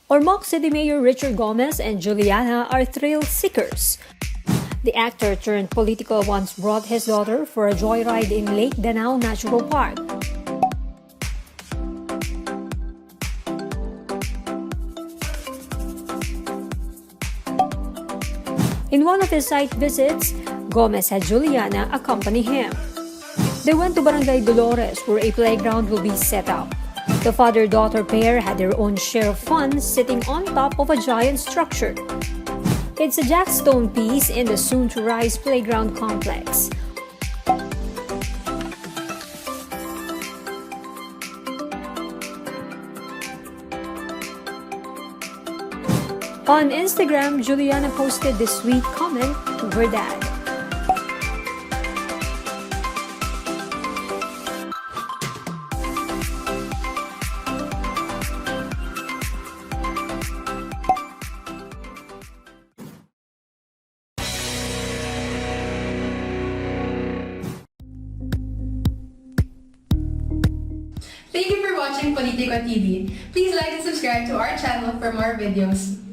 Ormoc City Mayor Richard Gomez and Juliana are thrill seekers. The actor turned Politiko once brought his daughter for a joyride in Lake Danao Natural Park. In one of his site visits, Gomez had Juliana accompany him. They went to Barangay Dolores where a playground will be set up. The father-daughter pair had their own share of fun sitting on top of a giant structure. It's a Jackstone piece in the soon-to-rise playground complex. On Instagram, Juliana posted this sweet comment to her dad. Thank you for watching Politiko TV. Please like and subscribe to our channel for more videos.